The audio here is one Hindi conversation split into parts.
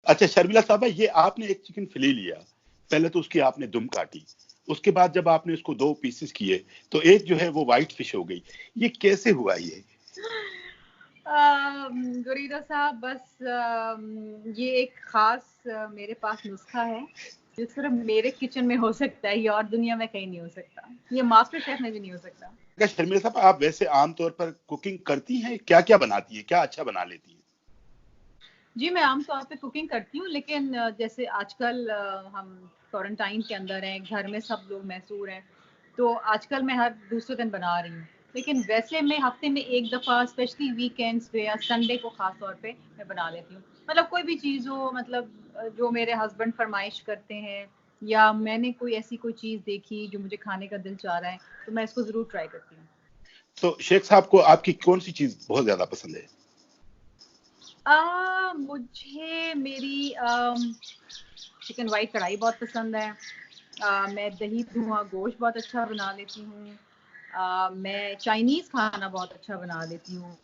अच्छा शर्मिला साहबा, ये आपने एक चिकन फिले लिया, पहले तो उसकी आपने दुम काटी, उसके बाद जब आपने उसको 2 पीसेस किए, तो एक जो है वो व्हाइट फिश हो गई। ये कैसे हुआ ये? गुरीदो साहब, बस ये एक खास मेरे पास नुस्खा है जो सिर्फ मेरे किचन में हो सकता है, ये और दुनिया में कहीं नहीं हो सकता, ये मास्टर शेफ में भी नहीं हो सकता। अच्छा शर्मिला साहब, आप वैसे आम तौर पर कुकिंग करती हैं? क्या-क्या बनाती हैं? क्या अच्छा बना लेती हैं? जी, मैं आम तौर पे कुकिंग करती हूँ, लेकिन जैसे आजकल हम क्वारंटाइन के अंदर हैं, घर में सब लोग महसूर हैं, तो आजकल मैं हर दूसरे दिन बना रही हूँ। लेकिन वैसे मैं हफ्ते में एक दफ़ा, स्पेशली वीकेंड्स पे या संडे को ख़ास तौर पे मैं बना लेती हूँ। मतलब कोई भी चीज़ हो, मतलब जो मेरे हस्बैंड फरमाइश करते हैं या मैंने कोई ऐसी कोई चीज़ देखी जो मुझे खाने का दिल चाह रहा है, तो मैं इसको ज़रूर ट्राई करती हूँ। तो शेख साहब को आपकी कौन-सी चीज़ बहुत ज़्यादा पसंद है? मुझे मेरी चिकन वाइट कढ़ाई बहुत पसंद है। मैं दही धुआँ गोश्त बहुत अच्छा बना लेती हूँ। मैं चाइनीज़ खाना बहुत अच्छा बना लेती हूँ।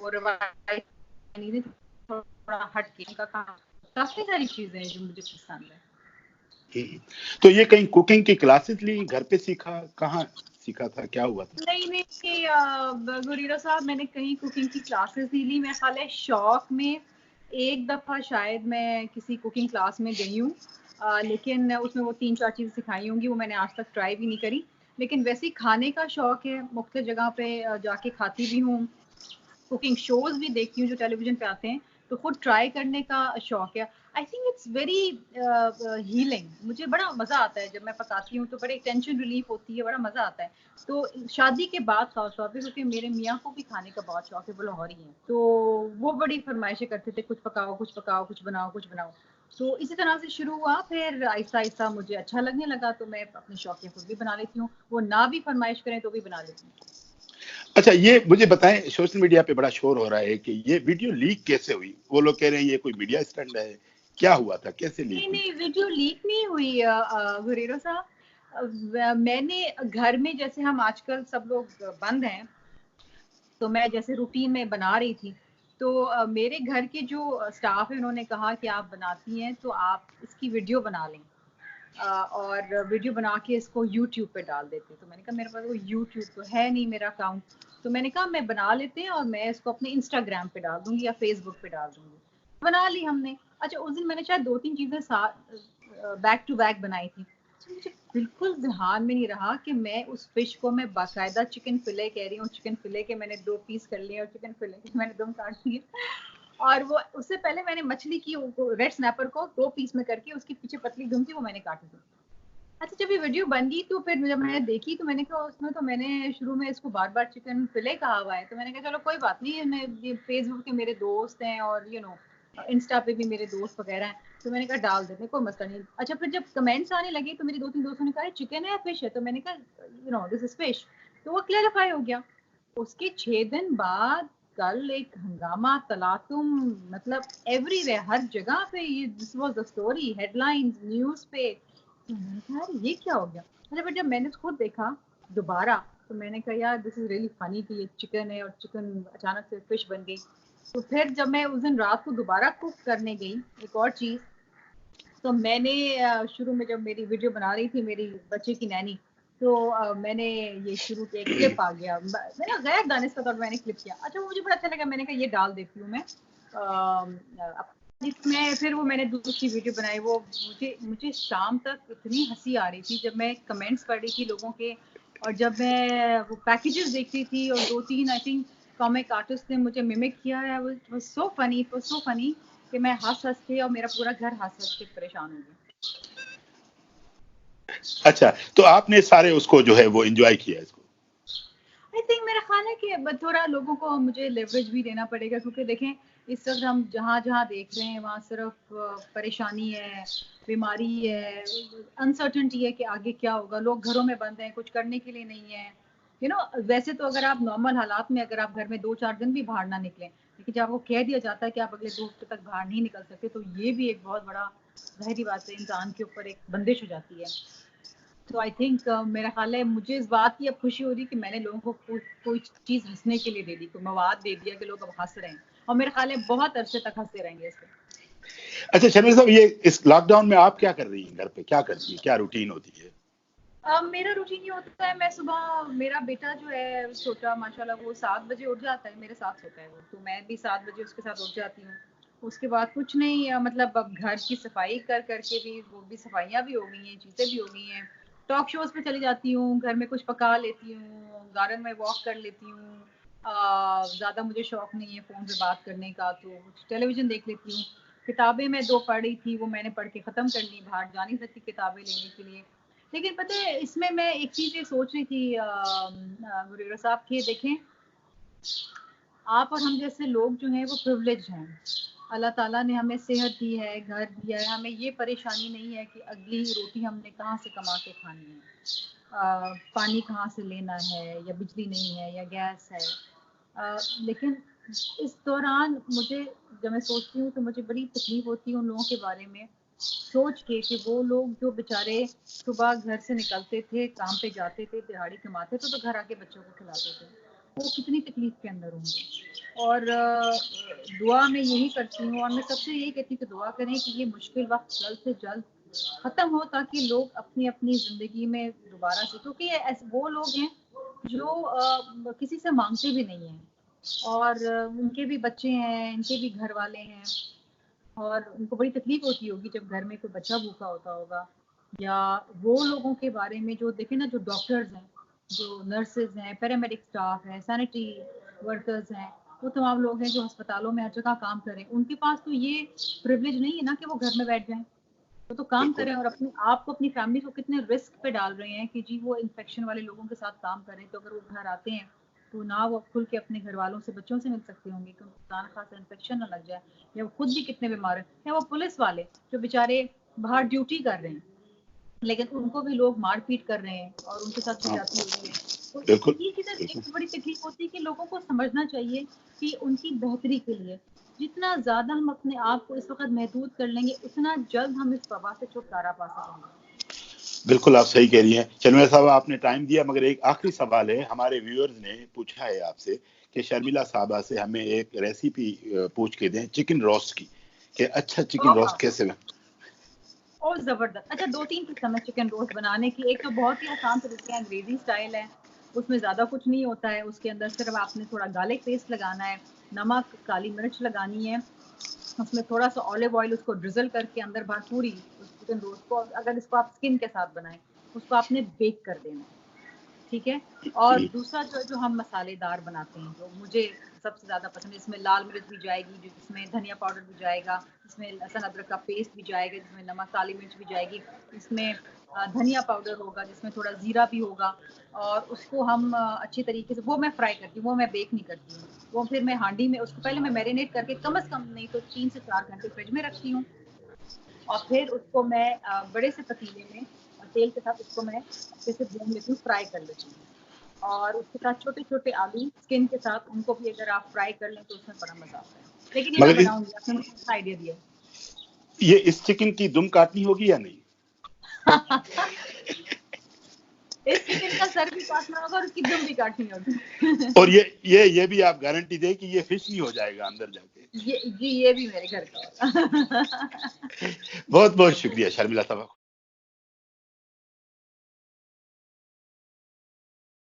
वो रवायती चाइनीज़ थोड़ा हट के का खाना, काफ़ी सारी चीज़ें हैं जो मुझे पसंद है। तो ये कहीं कुकिंग की क्लासेस ली, घर पे सीखा, कहाँ सीखा था, क्या हुआ था? नहीं, गुरीरा साहब, मैंने कहीं कुकिंग की क्लासेस नहीं ली। मेरा ख्याल है शौक में एक दफ़ा शायद मैं किसी कुकिंग क्लास में गई हूँ, लेकिन उसमें वो 3-4 चीज़ें सिखाई होंगी, वो मैंने आज तक ट्राई भी नहीं करी। लेकिन वैसे ही खाने का शौक है, मुख्तलिफ जगह पे जाके खाती भी हूँ, कुकिंग शोज़ भी देखती हूँ जो टेलीविज़न पे आते हैं, तो खुद ट्राई करने का शौक है। I think it's very healing, मुझे बड़ा मज़ा आता है जब मैं पकाती हूँ, तो बड़े टेंशन रिलीफ होती है, बड़ा मज़ा आता है। तो शादी के बाद ख़ास तौर पे, क्योंकि मेरे मियाँ को भी खाने का बहुत शौक है, वो लाहौरी हैं, तो वो बड़ी फ़रमाइशें करते थे, कुछ पकाओ, कुछ पकाओ, कुछ बनाओ, कुछ बनाओ। तो इसी तरह से शुरू हुआ, फिर आहिस्ता-आहिस्ता मुझे अच्छा लगने लगा, तो मैं अपने शौक के खुद भी बना लेती हूँ। वो ना भी फ़रमाइश करें तो भी बना लेती हूँ। अच्छा ये मुझे बताएँ, सोशल मीडिया पे बड़ा शोर हो रहा है कि ये वीडियो लीक कैसे हुई? वो लोग कह रहे हैं ये कोई मीडिया स्टंट है, क्या हुआ था? कैसे लीक नहीं, हुई? नहीं, वीडियो लीक नहीं हुई गुरेरो साहब। मैंने घर में, जैसे हम आजकल सब लोग बंद हैं, तो मैं जैसे रूटीन में बना रही थी, तो मेरे घर के जो स्टाफ है उन्होंने कहा कि आप बनाती हैं तो आप इसकी वीडियो बना लें, और वीडियो बना के इसको यूट्यूब पे डाल देते हैं। तो मैंने कहा मेरे पास वो यूट्यूब तो है नहीं मेरा अकाउंट, तो मैंने कहा मैं बना लेते हैं और मैं इसको अपने इंस्टाग्राम पे डाल दूंगी या फेसबुक पे डाल दूंगी। बना ली हमने। अच्छा, उस दिन मैंने शायद 2-3 चीज़ें साथ बैक टू बैक बनाई थी। तो मुझे बिल्कुल ध्यान में नहीं रहा कि मैं उस फिश को मैं बाकायदा चिकन फिले कह रही हूँ, चिकन फिले के मैंने 2 पीस कर लिए और चिकन फिले के मैंने दम काट दिए। और वो उससे पहले मैंने मछली की रेड स्नैपर को 2 पीस में करके उसकी पीछे पतली दुम थी वो मैंने काटी थी। अच्छा, जब ये वीडियो बन गई तो फिर जब मैंने देखी तो मैंने कहा उसमें तो मैंने शुरू में इसको बार-बार चिकन फिले कहा हुआ है, तो मैंने कहा चलो कोई बात नहीं, ये फेसबुक के मेरे दोस्त हैं और इंस्टा पे भी मेरे दोस्त वगैरह हैं, तो मैंने कहा डाल देते हैं, कोई मसला नहीं। अच्छा, फिर जब कमेंट्स आने लगे तो मेरी 2-3 दोस्तों ने कहा चिकन है या फिश है, तो मैंने कहा दिस इज फिश, तो वो क्लैरिफाई हो गया। उसके 6 दिन बाद कल एक हंगामा तलातुम, मतलब एवरीवेयर, हर जगह पे ये this was the story, headlines news पे। तो मैंने कहा यार ये क्या हो गया। अच्छा, फिर जब मैंने खुद देखा दोबारा, तो मैंने कहा यार दिस इज रियली फनी कि ये चिकन है और चिकन अचानक से फिश बन गई। तो फिर जब मैं उस दिन रात को दोबारा कुक करने गई एक और चीज़, तो मैंने शुरू में जब मेरी वीडियो बना रही थी मेरी बच्चे की नैनी, तो मैंने ये शुरू किया, एक क्लिप आ गया, मैंने गैर दानिस्ता तौर मैंने क्लिप किया। अच्छा, मुझे बड़ा अच्छा लगा, मैंने कहा ये डाल देती हूँ मैं इसमें। फिर वो मैंने दूसरी वीडियो बनाई, वो मुझे मुझे शाम तक इतनी हंसी आ रही थी जब मैं कमेंट्स पढ़ रही थी लोगों के, और जब मैं वो पैकेजेस देख रही थी, और 2-3 आई थिंक कॉमिक आर्टिस्ट ने मुझे मिमिक किया है, वो so funny, it was so funny कि मैं हंस-हंस के और मेरा पूरा घर हंस-हंस के परेशान हो गया। अच्छा, तो आपने सारे उसको जो है वो एन्जॉय किया इसको? आई थिंक मेरा ख्याल है कि थोड़ा लोगों को मुझे लेवरेज भी देना पड़ेगा, क्योंकि देखें इस वक्त हम जहाँ जहाँ देख रहे हैं वहाँ सिर्फ परेशानी है, बीमारी है, अनसर्टनिटी है कि आगे क्या होगा, लोग घरों में बंद हैं, कुछ करने के लिए नहीं है। वैसे तो अगर आप नॉर्मल हालात में अगर आप घर में 2-4 दिन भी बाहर ना निकलें, लेकिन जब आपको कह दिया जाता है कि आप अगले 2 हफ्ते तक बाहर नहीं निकल सकते, तो ये भी एक बहुत बड़ा, ज़ाहिर सी बात है, इंसान के ऊपर एक बंदिश हो जाती है। तो आई थिंक मेरा ख्याल है मुझे इस बात की अब खुशी हो रही है कि मैंने लोगों को कोई चीज़ हंसने के लिए दे दी, कोई मवाद दे दिया कि लोग अब हंस रहे हैं, और मेरा ख्याल है बहुत अरसे तक हंसते रहेंगे इस पे। अच्छा शर्मिला साहब, ये इस लॉकडाउन में आप क्या कर रही हैं घर पे, क्या करती हैं, क्या रूटीन होती है? मेरा रूटीन ये होता है, मैं सुबह, मेरा बेटा जो है छोटा माशाल्लाह वो 7 बजे उठ जाता है, मेरे साथ सोता है वो, तो मैं भी 7 बजे उसके साथ उठ जाती हूँ। उसके बाद कुछ नहीं, मतलब अब घर की सफाई कर करके भी, वो भी सफाइयाँ भी हो गई हैं, चीज़ें भी हो गई हैं, टॉक शोज पे चली जाती हूँ, घर में कुछ पका लेती हूँ, गार्डन में वॉक कर लेती हूँ। ज़्यादा मुझे शौक नहीं है फ़ोन पे बात करने का, तो टेलीविज़न देख लेती हूँ। किताबें मैं 2 पढ़ी थी, वो मैंने पढ़ के ख़त्म कर ली, बाहर जा नहीं सकती किताबें लेने के लिए। लेकिन पता है, इसमें मैं एक चीज़ ये सोच रही थी गुरेरा साहब, कि देखें, आप और हम जैसे लोग जो हैं वो प्रिविलेज हैं। अल्लाह ताला ने हमें सेहत दी है, घर दिया है, हमें ये परेशानी नहीं है कि अगली रोटी हमने कहाँ से कमा के खानी है, पानी कहाँ से लेना है, या बिजली नहीं है, या गैस है। लेकिन इस दौरान मुझे, जब मैं सोचती हूँ तो मुझे बड़ी तकलीफ होती है उन लोगों के बारे में सोच के, कि वो लोग जो बेचारे सुबह घर से निकलते थे, काम पे जाते थे, दिहाड़ी कमाते थे, तो घर आके बच्चों को खिलाते थे, वो कितनी तकलीफ के अंदर होंगे। और दुआ मैं यही करती हूँ, और मैं सबसे यही कहती हूँ कि दुआ करें कि ये मुश्किल वक्त जल्द से जल्द ख़त्म हो, ताकि लोग अपनी अपनी ज़िंदगी में दोबारा से, क्योंकि ऐसे वो लोग हैं जो किसी से मांगते भी नहीं हैं, और उनके भी बच्चे हैं, इनके भी घर वाले हैं, और उनको बड़ी तकलीफ होती होगी जब घर में कोई बच्चा भूखा होता होगा। या वो लोगों के बारे में जो देखें ना, जो डॉक्टर्स हैं, जो नर्सेज हैं, पैरामेडिक स्टाफ है, सैनिटरी वर्कर्स हैं, वो तमाम लोग हैं जो अस्पतालों में हर जगह काम कर रहे हैं, उनके पास तो ये प्रिविलेज नहीं है ना कि वो घर में बैठ जाएं, वो तो काम बिल्कुल। करें, और अपने आप को, अपनी फैमिली को कितने रिस्क पे डाल रहे हैं कि जी वो इन्फेक्शन वाले लोगों के साथ काम करें, तो अगर वो घर आते हैं तो ना वो खुल के अपने घर वालों से, बच्चों से मिल सकते होंगे कि उनको खाना खा से इन्फेक्शन ना लग जाए, या वो खुद भी कितने बीमार हैं, या वो पुलिस वाले जो बेचारे बाहर ड्यूटी कर रहे हैं, लेकिन उनको भी लोग मारपीट कर रहे हैं और उनके साथ भी हाँ, जाती हो रही है। तो बिल्कुल ये चीज़ें एक बिल्कुल। तो बड़ी तकलीफ होती है कि लोगों को समझना चाहिए कि उनकी बेहतरी के लिए जितना ज़्यादा हम अपने आप को इस वक्त महदूद कर लेंगे, उतना जल्द हम इस वबा से छुटकारा पा सकेंगे। बिल्कुल आप सही कह रही हैं शर्मिला साहब, आपने टाइम दिया, मगर एक आखिरी सवाल है, हमारे व्यूअर्स ने पूछा है आपसे कि शर्मिला साहबा से हमें एक रेसिपी पूछ के दें चिकन रोस्ट की, कि अच्छा चिकन ओह रोस्ट कैसे बन। और ज़बरदस्त। अच्छा, 2-3 किस्म है चिकन रोस्ट बनाने की। एक तो बहुत ही आसान तरीके हैं, अंग्रेज़ी स्टाइल है, उसमें ज़्यादा कुछ नहीं होता है, उसके अंदर सिर्फ आपने थोड़ा गार्लिक पेस्ट लगाना है, नमक, काली मिर्च लगानी है, उसमें थोड़ा-सा ऑलिव ऑयल, उसको ड्रिज़ल करके अंदर बाहर पूरी उस चिकन रोस्ट को, अगर इसको आप स्किन के साथ बनाएँ, उसको आपने बेक कर देना है। ठीक है। और दूसरा जो हम मसालेदार बनाते हैं, जो मुझे सबसे ज़्यादा पसंद है, इसमें लाल मिर्च भी जाएगी, जिसमें धनिया पाउडर भी जाएगा, इसमें लहसुन अदरक का पेस्ट भी जाएगा, जिसमें नमक काली मिर्च भी जाएगी, इसमें धनिया पाउडर होगा, जिसमें थोड़ा ज़ीरा भी होगा, और उसको हम अच्छी तरीके से, वो मैं फ्राई करती हूँ, वो मैं बेक नहीं करती हूँ, वो फिर मैं हांडी में उसको पहले मैं मैरिनेट करके कम से कम नहीं तो 3 से 4 घंटे फ्रिज में रखती हूँ, और फिर उसको मैं बड़े से पतीले में तेल के साथ उसको मैं अच्छे से भून लेती हूँ, फ्राई कर लेती हूँ, और उसके साथ छोटे-छोटे आलू स्किन के साथ, उनको भी अगर आप फ्राई कर लें तो उसमें बड़ा मज़ा आता है। लेकिन ये मैं मगर बनाऊँगी, आपने मुझे अच्छा आइडिया दिया। ये इस चिकन की दुम काटनी होगी या नहीं? इस चिकन का सर भी काटना होगा और उसकी दुम भी काटनी होगी। और ये भी आप गारंटी दें कि ये फिश नहीं हो जाएगा अंदर जाके। ये जी, ये भी मेरे घर का होगा। बहुत बहुत शुक्रिया शर्मिला साहब।